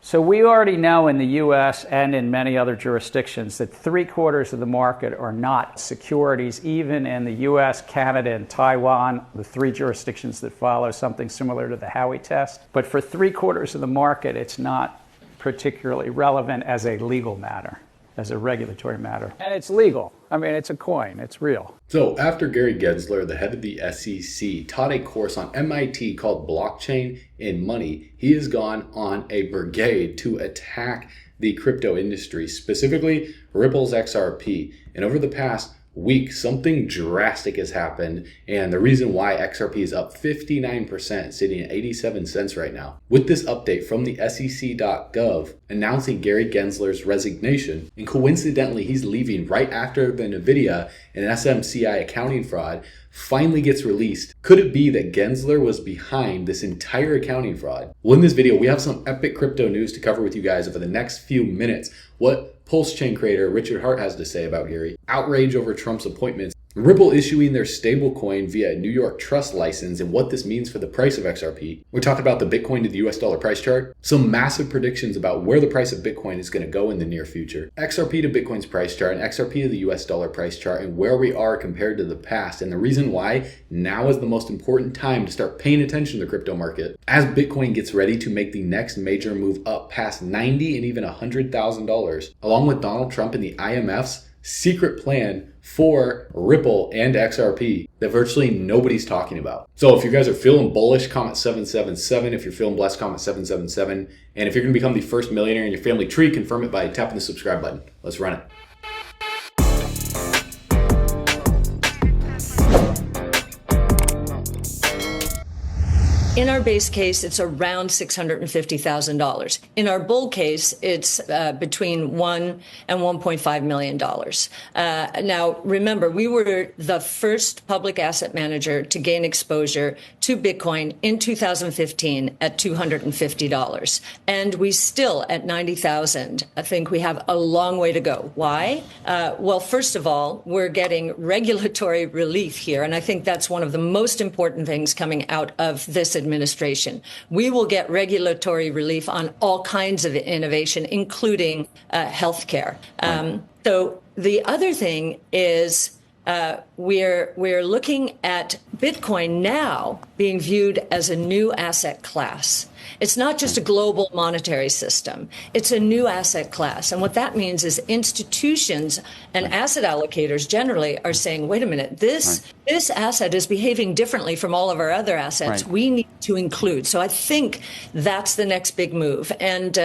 So we already know in the US and in many other jurisdictions that 3/4 of the market are not securities, even in the US, Canada, and Taiwan, the three jurisdictions that follow something similar to the Howey test. But for 3/4 of the market, it's not particularly relevant as a legal matter, as a regulatory matter. And it's legal. I mean, it's a coin. It's real. So after Gary Gensler, the head of the SEC, taught a course on MIT called Blockchain and Money, he has gone on a brigade to attack the crypto industry, specifically Ripple's XRP. And over the past week, something drastic has happened, and the reason why XRP is up 59%, sitting at 87 cents right now. With this update from the SEC.gov announcing Gary Gensler's resignation, and coincidentally he's leaving right after the NVIDIA and SMCI accounting fraud finally gets released. Could it be that Gensler was behind this entire accounting fraud? Well, in this video, we have some epic crypto news to cover with you guys over the next few minutes. What Pulse Chain creator Richard Hart has to say about Gary, outrage over Trump's appointments, Ripple issuing their stablecoin via a New York trust license, and what this means for the price of XRP. We're talking about the Bitcoin to the US dollar price chart, some massive predictions about where the price of Bitcoin is going to go in the near future, XRP to Bitcoin's price chart, and XRP to the US dollar price chart, and where we are compared to the past, and the reason why now is the most important time to start paying attention to the crypto market as Bitcoin gets ready to make the next major move up past $90,000 and even $100,000, along with Donald Trump and the IMF's secret plan for Ripple and XRP that virtually nobody's talking about. So if you guys are feeling bullish, comment 777. If you're feeling blessed, comment 777. And if you're going to become the first millionaire in your family tree, confirm it by tapping the subscribe button. Let's run it. In our base case, it's around $650,000. In our bull case, it's between $1 and $1.5 million. Now, remember, we were the first public asset manager to gain exposure to Bitcoin in 2015 at $250. And we still, at 90,000, I think we have a long way to go. Why? Well, first of all, we're getting regulatory relief here. And I think that's one of the most important things coming out of this administration. We will get regulatory relief on all kinds of innovation, including healthcare. So the other thing is we're looking at Bitcoin now being viewed as a new asset class. It's not just a global monetary system. It's a new asset class. And what that means is institutions and asset allocators generally are saying, wait a minute, this asset is behaving differently from all of our other assets. We need to include. So I think that's the next big move. And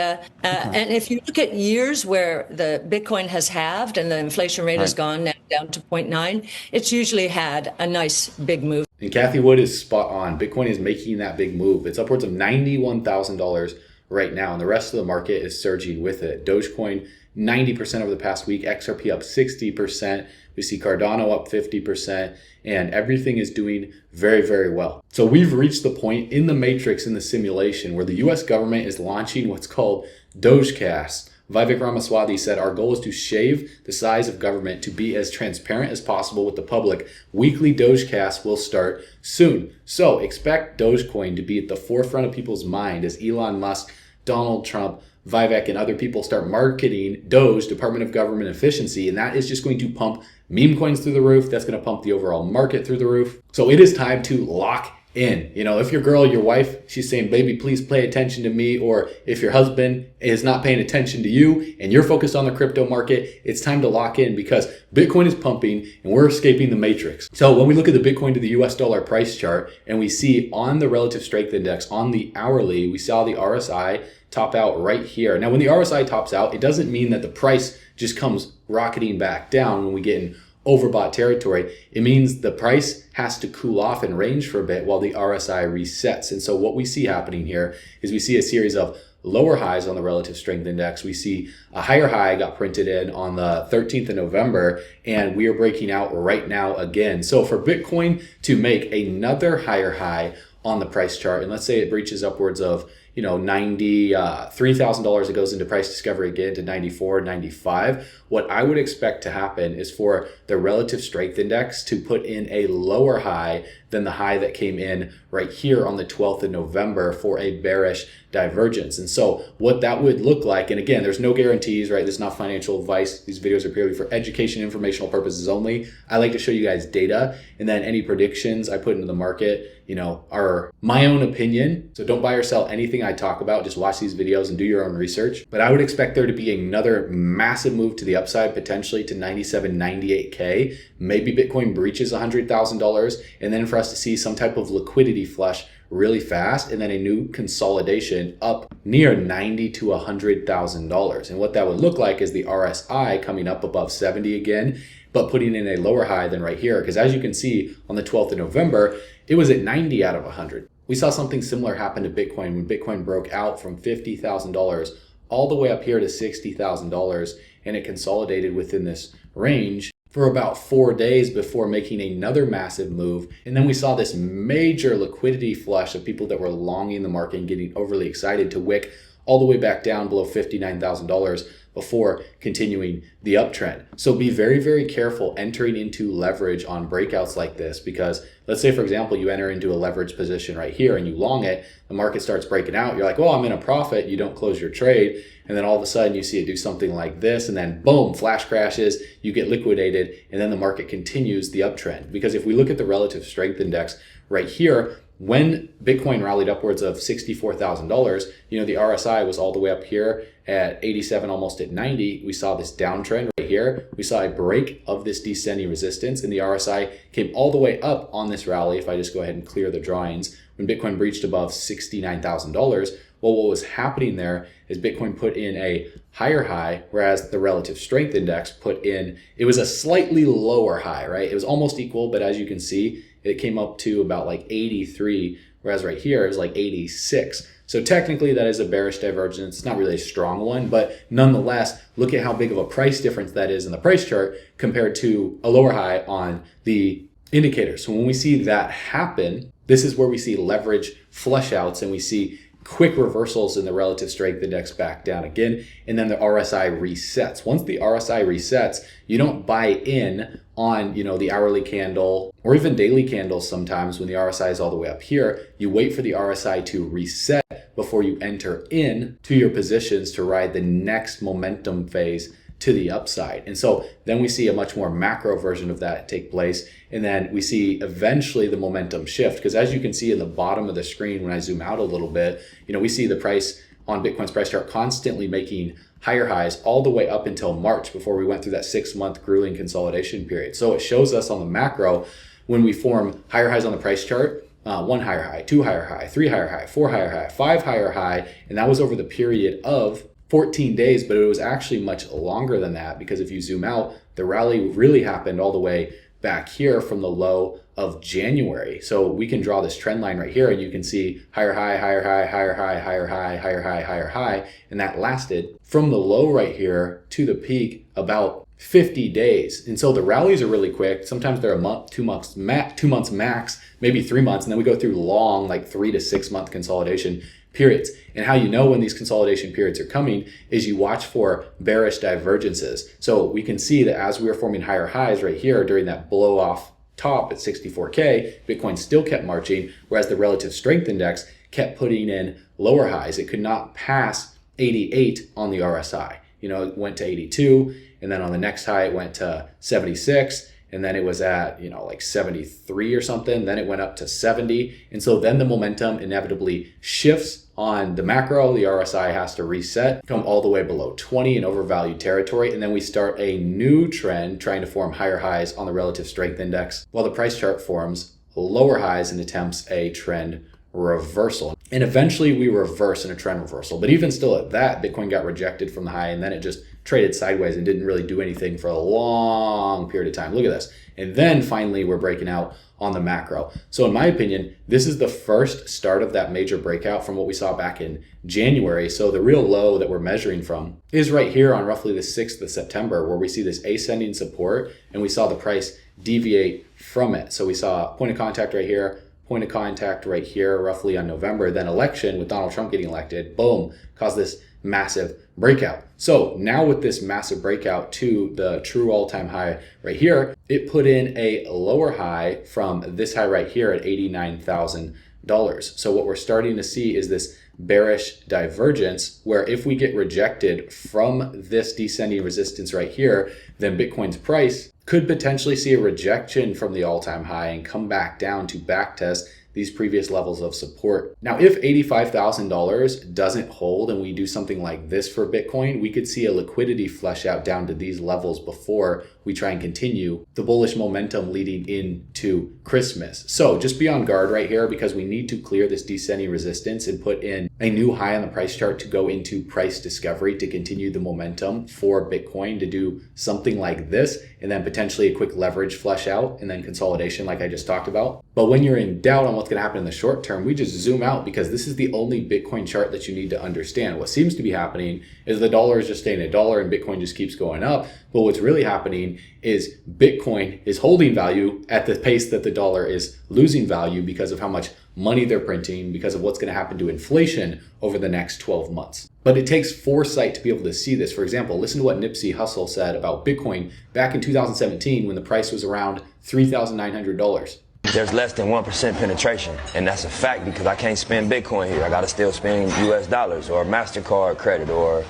if you look at years where the Bitcoin has halved and the inflation rate has gone now down to 0.9, it's usually had a nice big move. And Kathy Wood is spot on. Bitcoin is making that big move. It's upwards of $91,000 right now, and the rest of the market is surging with it. Dogecoin, 90% over the past week. XRP up 60%. We see Cardano up 50%, and everything is doing very, very well. So we've reached the point in the matrix, in the simulation, where the US government is launching what's called DOGEcast. Vivek Ramaswamy said, our goal is to shave the size of government to be as transparent as possible with the public. Weekly DOGEcast will start soon. So expect Dogecoin to be at the forefront of people's mind as Elon Musk, Donald Trump, Vivek, and other people start marketing Doge, Department of Government Efficiency, and that is just going to pump meme coins through the roof. That's going to pump the overall market through the roof. So it is time to lock in. You know, if your girl, your wife, she's saying, baby, please pay attention to me, or if your husband is not paying attention to you and you're focused on the crypto market, it's time to lock in because Bitcoin is pumping and we're escaping the matrix. So when we look at the Bitcoin to the US dollar price chart and we see on the relative strength index on the hourly, we saw the RSI top out right here. Now, when the RSI tops out, it doesn't mean that the price just comes rocketing back down when we get in overbought territory. It means the price has to cool off and range for a bit while the RSI resets. And so what we see happening here is we see a series of lower highs on the relative strength index. We see a higher high got printed in on the 13th of November, and we are breaking out right now again. So for Bitcoin to make another higher high on the price chart, and let's say it breaches upwards of $93,000, it goes into price discovery again to 94, 95. What I would expect to happen is for the relative strength index to put in a lower high than the high that came in right here on the 12th of November for a bearish divergence. And so what that would look like, and again, there's no guarantees, right? This is not financial advice. These videos are purely for education, informational purposes only. I like to show you guys data, and then any predictions I put into the market, you know, are my own opinion. So don't buy or sell anything I talk about. Just watch these videos and do your own research. But I would expect there to be another massive move to the upside, potentially to 97, 98K. Maybe Bitcoin breaches $100,000, and then for us to see some type of liquidity flush really fast, and then a new consolidation up near $90,000 to $100,000. And what that would look like is the RSI coming up above 70 again, but putting in a lower high than right here. Because as you can see on the 12th of November, it was at 90 out of 100. We saw something similar happen to Bitcoin when Bitcoin broke out from $50,000 all the way up here to $60,000, and it consolidated within this range for about 4 days before making another massive move. And then we saw this major liquidity flush of people that were longing the market and getting overly excited to wick all the way back down below $59,000 before continuing the uptrend. So be very, very careful entering into leverage on breakouts like this, because let's say, for example, you enter into a leverage position right here and you long it, the market starts breaking out. You're like, well, I'm in a profit. You don't close your trade. And then all of a sudden you see it do something like this, and then boom, flash crashes, you get liquidated, and then the market continues the uptrend. Because if we look at the relative strength index right here, when Bitcoin rallied upwards of $64,000, you know, the RSI was all the way up here at 87, almost at 90. We saw this downtrend right here. We saw a break of this descending resistance, and the RSI came all the way up on this rally. If I just go ahead and clear the drawings, when Bitcoin breached above $69,000, well, what was happening there is Bitcoin put in a higher high, whereas the relative strength index put in, it was a slightly lower high, right? It was almost equal, but as you can see, it came up to about like 83, whereas right here is like 86. So technically that is a bearish divergence. It's not really a strong one, but nonetheless, look at how big of a price difference that is in the price chart compared to a lower high on the indicator. So when we see that happen, this is where we see leverage flush outs, and we see quick reversals in the relative strength index back down again, and then the RSI resets. Once the RSI resets, you don't buy in on, you know, the hourly candle or even daily candles. Sometimes when the RSI is all the way up here, you wait for the RSI to reset before you enter in to your positions to ride the next momentum phase to the upside. And so then we see a much more macro version of that take place. And then we see eventually the momentum shift, because as you can see in the bottom of the screen, when I zoom out a little bit, you know, we see the price on Bitcoin's price chart constantly making higher highs all the way up until March, before we went through that 6-month grueling consolidation period. So it shows us on the macro, when we form higher highs on the price chart, 1 higher high, 2 higher high, 3 higher high, 4 higher high, 5 higher high, and that was over the period of 14 days, but it was actually much longer than that, because if you zoom out, the rally really happened all the way back here from the low of January. So we can draw this trend line right here, and you can see higher high, higher high, higher high, higher high, higher high, higher high, and that lasted from the low right here to the peak about 50 days. And so the rallies are really quick. Sometimes they're a month, 2 months, 2 months max, maybe 3 months, and then we go through long, like 3 to 6 month consolidation periods. And how you know when these consolidation periods are coming is you watch for bearish divergences. So we can see that as we were forming higher highs right here during that blow off top at 64K, Bitcoin still kept marching, whereas the relative strength index kept putting in lower highs. It could not pass 88 on the RSI. You know, it went to 82, and then on the next high it went to 76, and then it was at, you know, like 73 or something. Then it went up to 70. And so then the momentum inevitably shifts on the macro. The RSI has to reset, come all the way below 20 in overvalued territory. And then we start a new trend trying to form higher highs on the relative strength index, while the price chart forms lower highs and attempts a trend reversal. And eventually we reverse in a trend reversal. But even still at that, Bitcoin got rejected from the high, and then it just traded sideways and didn't really do anything for a long period of time. Look at this. And then finally we're breaking out on the macro. So in my opinion, this is the first start of that major breakout from what we saw back in January. So the real low that we're measuring from is right here on roughly the 6th of September, where we see this ascending support, and we saw the price deviate from it. So we saw point of contact right here, point of contact right here, roughly on November, then election with Donald Trump getting elected, boom, caused this massive breakout. So now with this massive breakout to the true all-time high right here, it put in a lower high from this high right here at $89,000. So what we're starting to see is this bearish divergence, where if we get rejected from this descending resistance right here, then Bitcoin's price could potentially see a rejection from the all-time high and come back down to backtest these previous levels of support. Now, if $85,000 doesn't hold and we do something like this for Bitcoin, we could see a liquidity flush out down to these levels before we try and continue the bullish momentum leading into Christmas. So just be on guard right here, because we need to clear this descending resistance and put in a new high on the price chart to go into price discovery to continue the momentum for Bitcoin to do something like this, and then potentially a quick leverage flush out and then consolidation like I just talked about. But when you're in doubt on what's going to happen in the short term, we just zoom out, because this is the only Bitcoin chart that you need to understand. What seems to be happening is the dollar is just staying a dollar and Bitcoin just keeps going up. But what's really happening is Bitcoin is holding value at the pace that the dollar is losing value because of how much money they're printing, because of what's going to happen to inflation over the next 12 months. But it takes foresight to be able to see this. For example, listen to what Nipsey Hussle said about Bitcoin back in 2017 when the price was around $3,900. There's less than 1% penetration, and that's a fact, because I can't spend Bitcoin here. I gotta still spend US dollars or MasterCard credit or,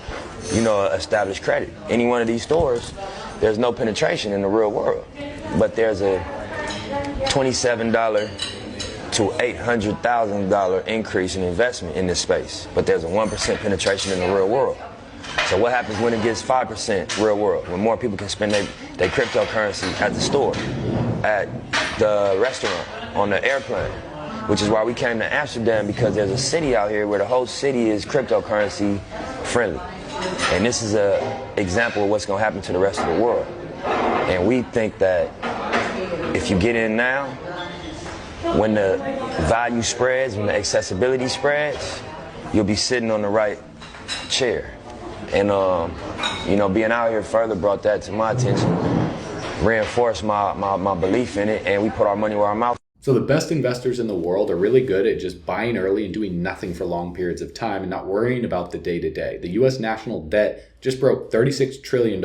established credit. Any one of these stores, there's no penetration in the real world. But there's a $27 to $800,000 increase in investment in this space. But there's a 1% penetration in the real world. So what happens when it gets 5% real world? When more people can spend their cryptocurrency at the store, at the restaurant, on the airplane, which is why we came to Amsterdam, because there's a city out here where the whole city is cryptocurrency friendly. And this is an example of what's going to happen to the rest of the world. And we think that if you get in now, when the value spreads, when the accessibility spreads, you'll be sitting on the right chair. And, being out here further brought that to my attention, reinforced my belief in it, and we put our money where our mouth. So the best investors in the world are really good at just buying early and doing nothing for long periods of time and not worrying about the day-to-day. The US national debt just broke $36 trillion.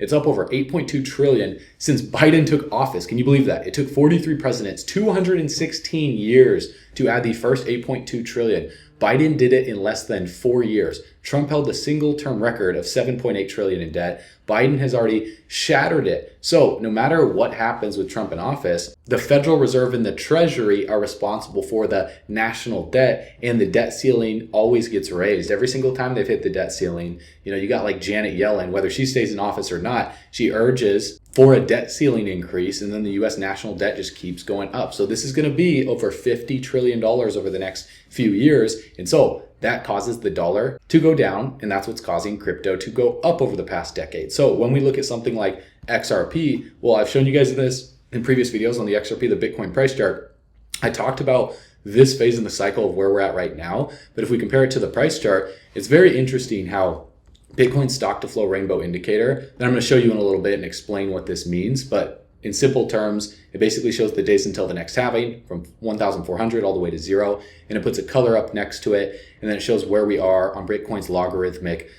It's up over $8.2 trillion since Biden took office. Can you believe that? It took 43 presidents, 216 years to add the first $8.2 trillion. Biden did it in less than 4 years. Trump held the single-term record of $7.8 trillion in debt. Biden has already shattered it. So no matter what happens with Trump in office, the Federal Reserve and the Treasury are responsible for the national debt, and the debt ceiling always gets raised. Every single time they've hit the debt ceiling, you got like Janet Yellen, whether she stays in office or not, she urges for a debt ceiling increase, and then the US national debt just keeps going up. So this is going to be over $50 trillion over the next few years. And so that causes the dollar to go down, and that's what's causing crypto to go up over the past decade. So when we look at something like XRP, well, I've shown you guys this in previous videos on the XRP, the Bitcoin price chart. I talked about this phase in the cycle of where we're at right now. But if we compare it to the price chart, it's very interesting how Bitcoin's stock to flow rainbow indicator, that I'm going to show you in a little bit and explain what this means. But in simple terms, it basically shows the days until the next halving from 1,400 all the way to 0. And it puts a color up next to it. And then it shows where we are on Bitcoin's logarithmic,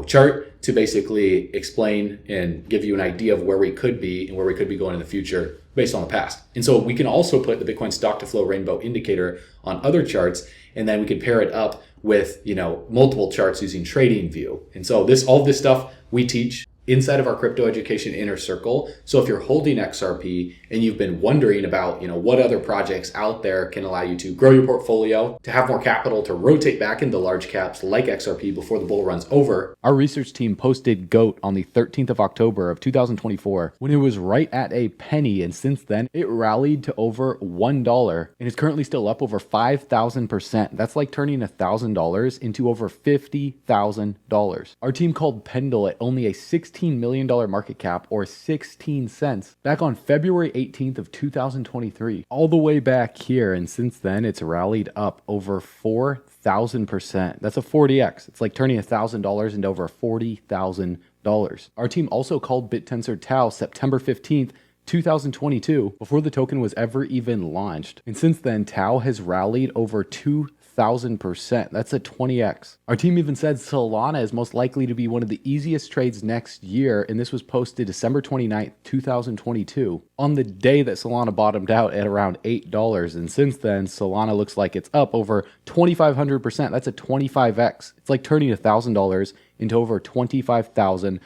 chart to basically explain and give you an idea of where we could be and where we could be going in the future based on the past. And so we can also put the Bitcoin stock to flow rainbow indicator on other charts, and then we can pair it up with, multiple charts using TradingView. And so all of this stuff we teach inside of our crypto education inner circle. So if you're holding XRP and you've been wondering about, what other projects out there can allow you to grow your portfolio, to have more capital, to rotate back into large caps like XRP before the bull run's over, our research team posted GOAT on the 13th of October of 2024 when it was right at a penny. And since then it rallied to over $1 and is currently still up over 5,000%. That's like turning $1,000 into over $50,000. Our team called Pendle at only a $16 million market cap, or 16 cents, back on February 18th of 2023, all the way back here. And since then, it's rallied up over 4,000%. That's a 40x. It's like turning $1,000 into over $40,000. Our team also called BitTensor Tau September 15th, 2022, before the token was ever even launched. And since then, Tau has rallied over 2,000%. 1,000%. That's a 20x. Our team even said Solana is most likely to be one of the easiest trades next year, and this was posted December 29th, 2022, on the day that Solana bottomed out at around $8. And since then, Solana looks like it's up over 2,500%. That's a 25x. It's like turning $1,000 into over $25,000.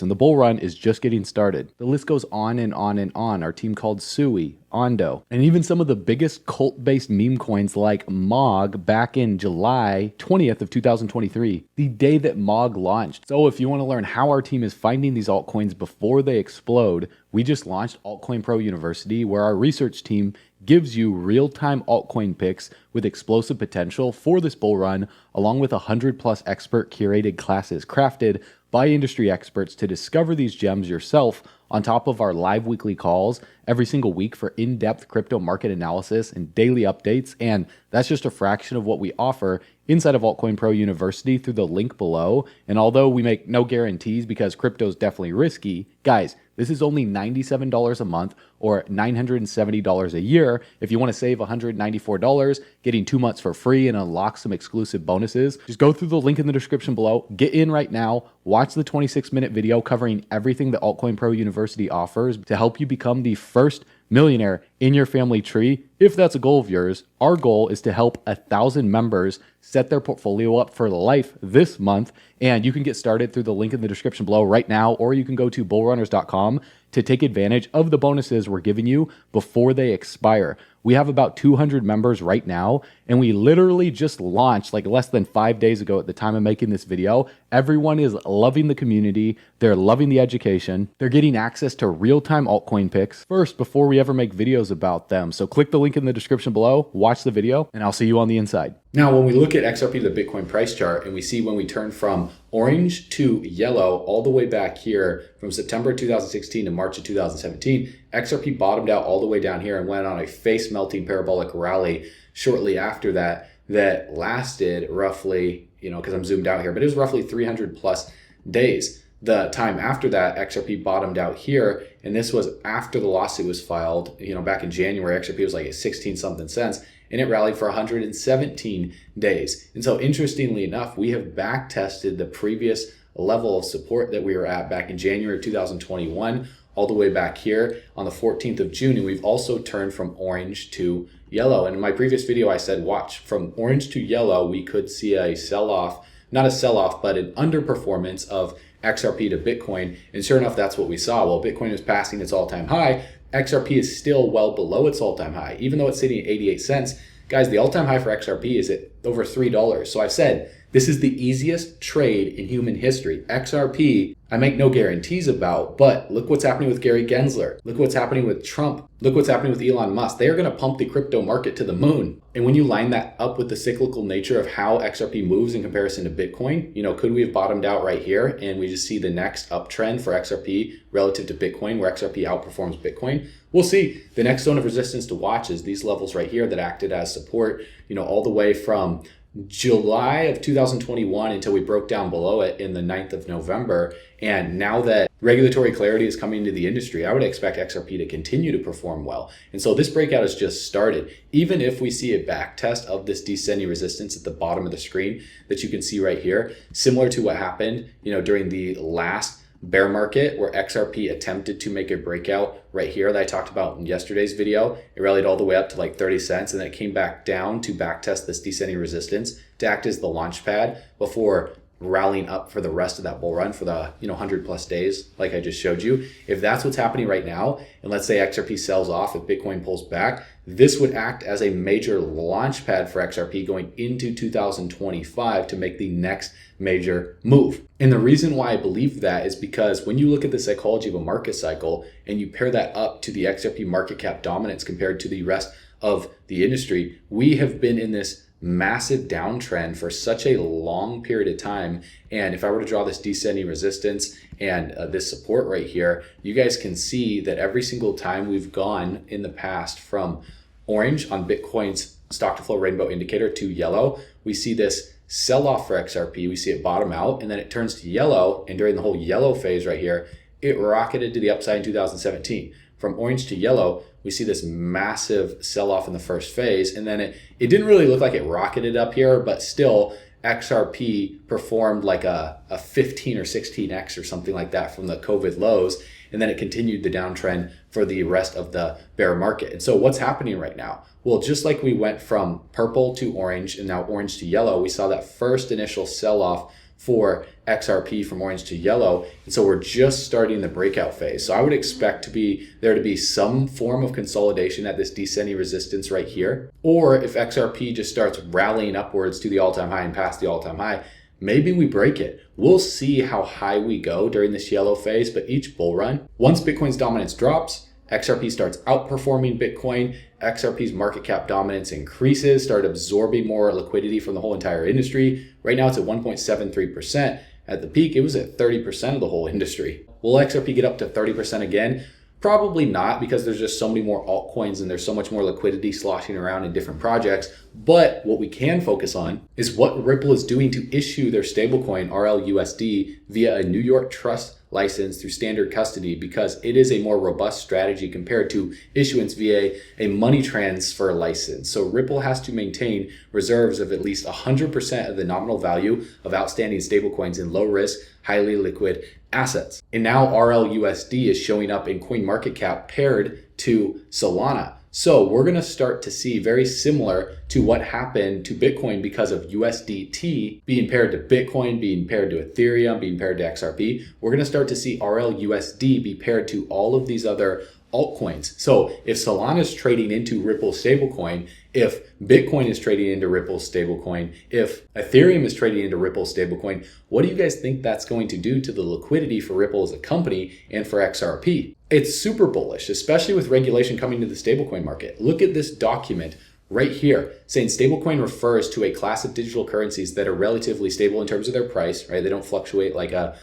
And the bull run is just getting started. The list goes on and on and on. Our team called Sui, Ondo, and even some of the biggest cult-based meme coins like MOG back in July 20th of 2023, the day that MOG launched. So if you want to learn how our team is finding these altcoins before they explode, we just launched Altcoin Pro University, where our research team gives you real-time altcoin picks with explosive potential for this bull run, along with 100+ expert curated classes crafted by industry experts to discover these gems yourself, on top of our live weekly calls every single week for in-depth crypto market analysis and daily updates. And that's just a fraction of what we offer inside of Altcoin Pro University through the link below. And although we make no guarantees because crypto is definitely risky, guys, this is only $97 a month or $970 a year. If you want to save $194, getting 2 months for free and unlock some exclusive bonuses, just go through the link in the description below. Get in right now. Watch the 26-minute video covering everything that Altcoin Pro University offers to help you become the first millionaire in your family tree. If that's a goal of yours, our goal is to help 1,000 members set their portfolio up for life this month. And you can get started through the link in the description below right now, or you can go to bullrunners.com to take advantage of the bonuses we're giving you before they expire. We have about 200 members right now, and we literally just launched like less than 5 days ago at the time of making this video. Everyone is loving the community. They're loving the education. They're getting access to real-time altcoin picks first before we ever make videos about them. So click the link in the description below, watch the video, and I'll see you on the inside. Now, when we look at XRP, the Bitcoin price chart, and we see when we turn from orange to yellow all the way back here from September 2016 to March of 2017, XRP bottomed out all the way down here and went on a face-melting parabolic rally shortly after that lasted roughly, because I'm zoomed out here, but it was roughly 300 plus days. The time after that, XRP bottomed out here, and this was after the lawsuit was filed, back in January. XRP was like at 16 something cents, and it rallied for 117 days. And so interestingly enough, we have back tested the previous level of support that we were at back in January of 2021, all the way back here on the 14th of June. And we've also turned from orange to yellow. And in my previous video, I said, watch, from orange to yellow, we could see a sell-off, not a sell-off, but an underperformance of XRP to Bitcoin. And sure enough, that's what we saw. Well, Bitcoin is passing its all-time high. XRP is still well below its all-time high, even though it's sitting at 88 cents. Guys, the all-time high for XRP is at over $3. So I've said, this is the easiest trade in human history. XRP, I make no guarantees about, but look what's happening with Gary Gensler. Look what's happening with Trump. Look what's happening with Elon Musk. They are going to pump the crypto market to the moon. And when you line that up with the cyclical nature of how XRP moves in comparison to Bitcoin, could we have bottomed out right here and we just see the next uptrend for XRP relative to Bitcoin, where XRP outperforms Bitcoin? We'll see. The next zone of resistance to watch is these levels right here that acted as support, all the way from July of 2021 until we broke down below it in the 9th of November. And now that regulatory clarity is coming to the industry, I would expect XRP to continue to perform well. And so this breakout has just started. Even if we see a back test of this descending resistance at the bottom of the screen that you can see right here, similar to what happened, during the last bear market where XRP attempted to make a breakout right here that I talked about in yesterday's video. It rallied all the way up to like 30 cents and then it came back down to back test this descending resistance to act as the launch pad before rallying up for the rest of that bull run for the 100 plus days like I just showed you. If that's what's happening right now, and let's say XRP sells off, if Bitcoin pulls back, this would act as a major launch pad for XRP going into 2025 to make the next major move. And the reason why I believe that is because when you look at the psychology of a market cycle and you pair that up to the XRP market cap dominance compared to the rest of the industry, we have been in this massive downtrend for such a long period of time. And if I were to draw this descending resistance and this support right here, you guys can see that every single time we've gone in the past from orange on Bitcoin's stock to flow rainbow indicator to yellow, we see this sell off for XRP. We see it bottom out and then it turns to yellow. And during the whole yellow phase right here, it rocketed to the upside in 2017. From orange to yellow, we see this massive sell-off in the first phase. And then it didn't really look like it rocketed up here, but still XRP performed like a 15 or 16x or something like that from the COVID lows. And then it continued the downtrend for the rest of the bear market. And so what's happening right now? Well, just like we went from purple to orange and now orange to yellow, we saw that first initial sell-off for XRP from orange to yellow. And so we're just starting the breakout phase. So I would expect there to be some form of consolidation at this descending resistance right here. Or if XRP just starts rallying upwards to the all-time high and past the all-time high, maybe we break it. We'll see how high we go during this yellow phase, but each bull run, once Bitcoin's dominance drops, XRP starts outperforming Bitcoin, XRP's market cap dominance increases, start absorbing more liquidity from the whole entire industry. Right now it's at 1.73%. At the peak, it was at 30% of the whole industry. Will XRP get up to 30% again? Probably not, because there's just so many more altcoins and there's so much more liquidity sloshing around in different projects. But what we can focus on is what Ripple is doing to issue their stablecoin RLUSD via a New York trust license through standard custody, because it is a more robust strategy compared to issuance via a money transfer license. So Ripple has to maintain reserves of at least 100% of the nominal value of outstanding stablecoins in low risk, highly liquid assets. And now RLUSD is showing up in CoinMarketCap paired to Solana. So we're going to start to see very similar to what happened to Bitcoin because of USDT being paired to Bitcoin, being paired to Ethereum, being paired to XRP. We're going to start to see RLUSD be paired to all of these other altcoins. So if Solana is trading into Ripple stablecoin, if Bitcoin is trading into Ripple stablecoin, if Ethereum is trading into Ripple stablecoin, what do you guys think that's going to do to the liquidity for Ripple as a company and for XRP? It's super bullish, especially with regulation coming to the stablecoin market. Look at this document right here saying stablecoin refers to a class of digital currencies that are relatively stable in terms of their price, right? They don't fluctuate like a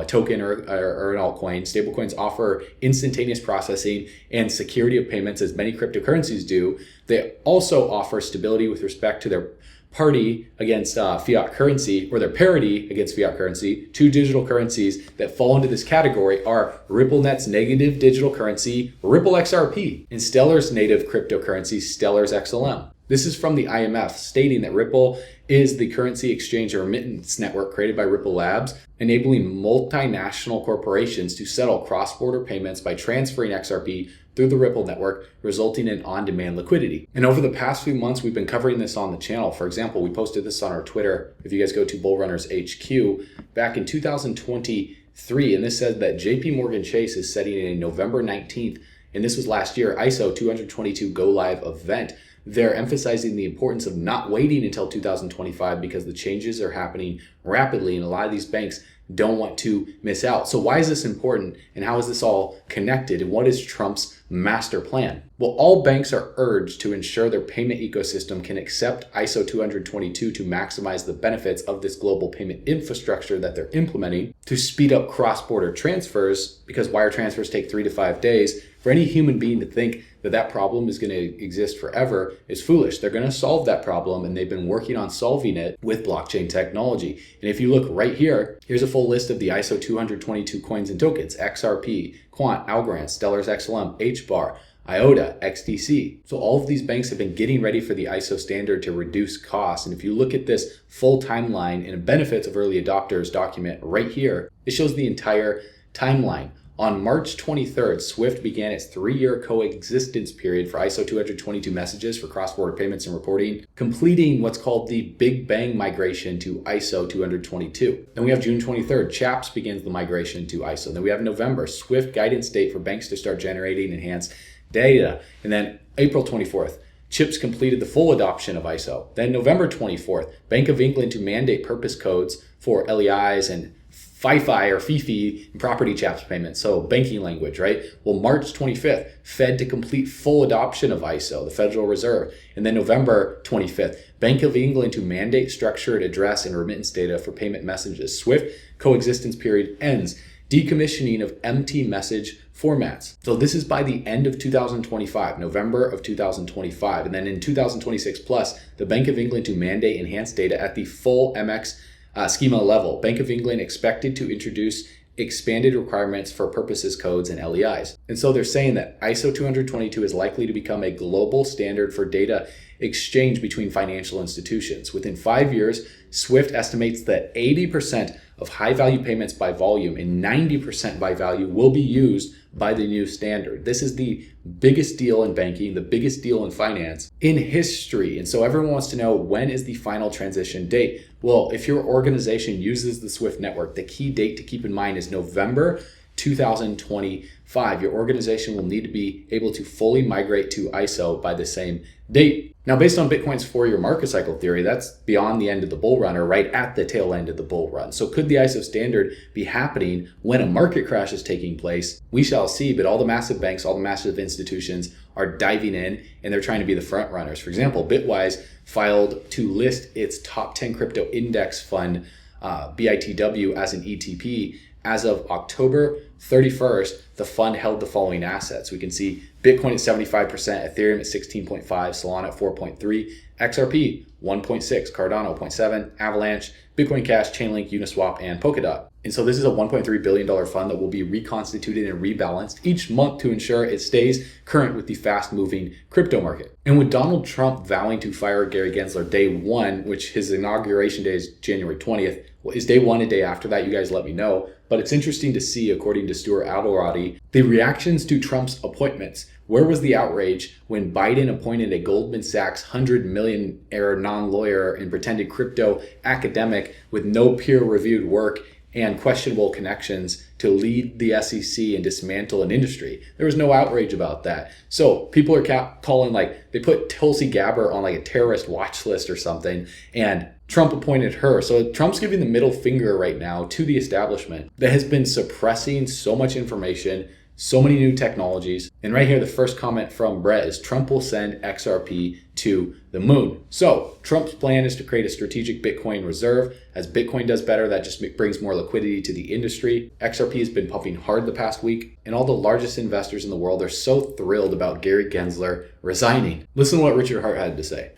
token or an altcoin. Stablecoins offer instantaneous processing and security of payments as many cryptocurrencies do. They also offer stability with respect to their parity against fiat currency, or their parity against fiat currency. Two digital currencies that fall into this category are RippleNet's native digital currency, Ripple XRP, and Stellar's native cryptocurrency, Stellar's XLM. This is from the IMF, stating that Ripple is the currency exchange and remittance network created by Ripple Labs, enabling multinational corporations to settle cross-border payments by transferring XRP through the Ripple network, resulting in on-demand liquidity. And over the past few months, we've been covering this on the channel. For example, we posted this on our Twitter. If you guys go to BULLRUNNERS HQ, back in 2023, and this said that JP Morgan Chase is setting a November 19th, and this was last year, ISO 222 Go Live event. They're emphasizing the importance of not waiting until 2025 because the changes are happening rapidly and a lot of these banks don't want to miss out. So why is this important, and how is this all connected, and what is Trump's master plan? Well, all banks are urged to ensure their payment ecosystem can accept ISO 222 to maximize the benefits of this global payment infrastructure that they're implementing to speed up cross-border transfers, because wire transfers take 3 to 5 days. For any human being to think that that problem is going to exist forever is foolish. They're going to solve that problem, and they've been working on solving it with blockchain technology. And if you look right here, here's a full list of the ISO 222 coins and tokens: XRP, Quant, Algorand, Stellar's XLM, HBAR, IOTA, XDC. So all of these banks have been getting ready for the ISO standard to reduce costs. And if you look at this full timeline and benefits of early adopters document right here, it shows the entire timeline. On March 23rd, SWIFT began its 3-year coexistence period for ISO 222 messages for cross-border payments and reporting, completing what's called the Big Bang migration to ISO 222. Then we have June 23rd, CHAPS begins the migration to ISO. Then we have November, SWIFT guidance date for banks to start generating enhanced data. And then April 24th, CHIPS completed the full adoption of ISO. Then November 24th, Bank of England to mandate purpose codes for LEIs and FIFI or FIFI property chaps payments, so banking language, right? Well, March 25th, Fed to complete full adoption of ISO, the Federal Reserve. And then November 25th, Bank of England to mandate structured address and remittance data for payment messages. SWIFT coexistence period ends. Decommissioning of empty message formats. So this is by the end of 2025, November of 2025. And then in 2026 plus, the Bank of England to mandate enhanced data at the full MX schema level. Bank of England expected to introduce expanded requirements for purposes codes and LEIs. And so they're saying that ISO 20022 is likely to become a global standard for data exchange between financial institutions. Within 5 years, SWIFT estimates that 80% of high-value payments by volume and 90% by value will be used by the new standard. This is the biggest deal in banking, the biggest deal in finance in history. And so everyone wants to know, when is the final transition date? Well, if your organization uses the SWIFT network, the key date to keep in mind is November 2025. Your organization will need to be able to fully migrate to ISO by the same date. Now, based on Bitcoin's 4-year market cycle theory, that's beyond the end of the bull run, or right at the tail end of the bull run. So could the ISO standard be happening when a market crash is taking place? We shall see, but all the massive banks, all the massive institutions are diving in, and they're trying to be the front runners. For example, Bitwise filed to list its top 10 crypto index fund, BITW, as an ETP. As of October 31st, the fund held the following assets. We can see Bitcoin at 75%, Ethereum at 16.5, Solana at 4.3, XRP 1.6, Cardano 0.7, Avalanche, Bitcoin Cash, Chainlink, Uniswap, and Polkadot. And so this is a $1.3 billion fund that will be reconstituted and rebalanced each month to ensure it stays current with the fast-moving crypto market. And with Donald Trump vowing to fire Gary Gensler day one, which his inauguration day is January 20th, is day one a day after that? You guys let me know. But it's interesting to see, according to Stuart Alderoty, the reactions to Trump's appointments. Where was the outrage when Biden appointed a Goldman Sachs $100 million non-lawyer and pretended crypto academic with no peer-reviewed work and questionable connections to lead the SEC and dismantle an industry? There was no outrage about that. So people are calling, like, they put Tulsi Gabbard on like a terrorist watch list or something, and Trump appointed her. So Trump's giving the middle finger right now to the establishment that has been suppressing so much information, so many new technologies. And right here, the first comment from Brett is Trump will send XRP to the moon. So Trump's plan is to create a strategic Bitcoin reserve. As Bitcoin does better, that just brings more liquidity to the industry. XRP has been pumping hard the past week, and all the largest investors in the world are so thrilled about Gary Gensler resigning. Listen to what Richard Hart had to say.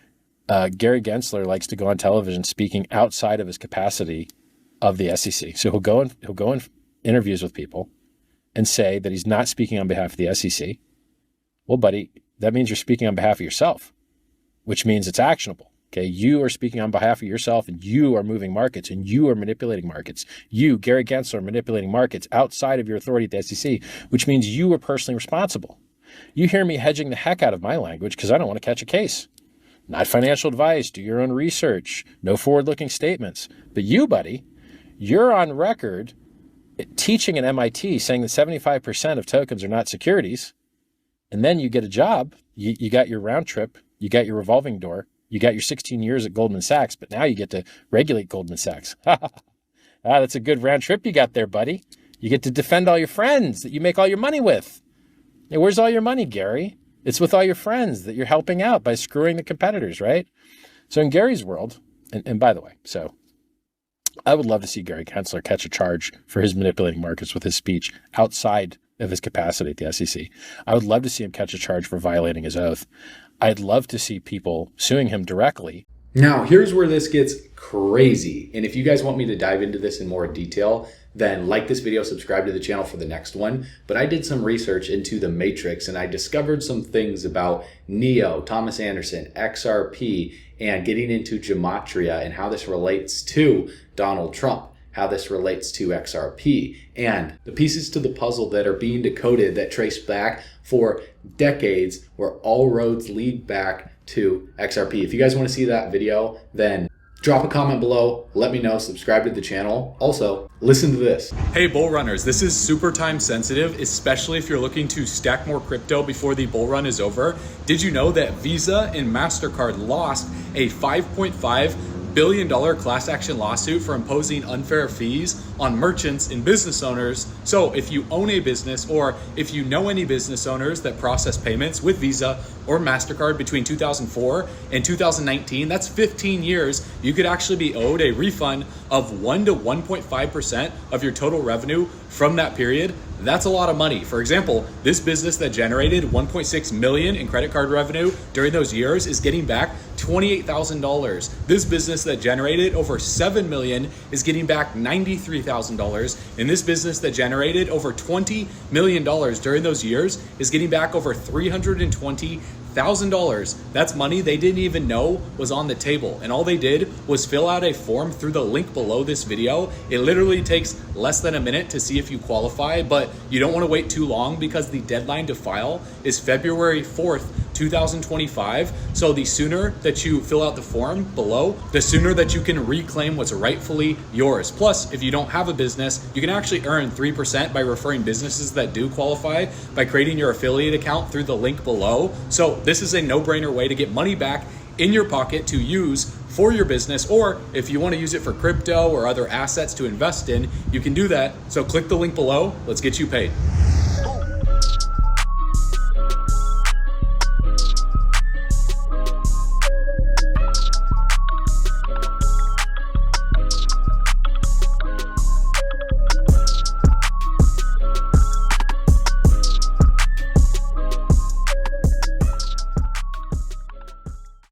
Gary Gensler likes to go on television speaking outside of his capacity of the SEC. So he'll go in interviews with people and say that he's not speaking on behalf of the SEC. Well, buddy, that means you're speaking on behalf of yourself, which means it's actionable. Okay, you are speaking on behalf of yourself, and you are moving markets, and you are manipulating markets. You, Gary Gensler, are manipulating markets outside of your authority at the SEC, which means you are personally responsible. You hear me hedging the heck out of my language because I don't want to catch a case. Not financial advice, do your own research, no forward-looking statements. But you, buddy, you're on record teaching at MIT saying that 75% of tokens are not securities, and then you get a job, you got your round trip, you got your revolving door, you got your 16 years at Goldman Sachs, but now you get to regulate Goldman Sachs. That's a good round trip you got there, buddy. You get to defend all your friends that you make all your money with. Hey, where's all your money, Gary? It's with all your friends that you're helping out by screwing the competitors, right? So in Gary's world, and by the way, so I would love to see Gary Gensler catch a charge for his manipulating markets with his speech outside of his capacity at the SEC. I would love to see him catch a charge for violating his oath. I'd love to see people suing him directly. Now, here's where this gets crazy. And if you guys want me to dive into this in more detail, then like this video, subscribe to the channel for the next one. But I did some research into the matrix, and I discovered some things about NEO, Thomas Anderson, XRP, and getting into gematria and how this relates to Donald Trump, how this relates to XRP, and the pieces to the puzzle that are being decoded that trace back for decades, where all roads lead back to XRP. If you guys want to see that video, then drop a comment below, let me know, subscribe to the channel. Also, listen to this. Hey bull runners, this is super time sensitive, especially if you're looking to stack more crypto before the bull run is over. Did you know that Visa and MasterCard lost a $5.5 billion class action lawsuit for imposing unfair fees on merchants and business owners? So if you own a business, or if you know any business owners that process payments with Visa or MasterCard between 2004 and 2019, that's 15 years, you could actually be owed a refund of 1 to 1.5% of your total revenue from that period. That's a lot of money. For example, this business that generated 1.6 million in credit card revenue during those years is getting back $28,000. This business that generated over $7 million is getting back $93,000. And this business that generated over $20 million during those years is getting back over $320,000. That's money they didn't even know was on the table. And all they did was fill out a form through the link below this video. It literally takes less than a minute to see if you qualify, but you don't want to wait too long because the deadline to file is February 4th, 2025. So the sooner that you fill out the form below, the sooner that you can reclaim what's rightfully yours. Plus, if you don't have a business, you can actually earn 3% by referring businesses that do qualify by creating your affiliate account through the link below. So this is a no-brainer way to get money back in your pocket to use for your business, or if you want to use it for crypto or other assets to invest in, you can do that. So click the link below. Let's get you paid.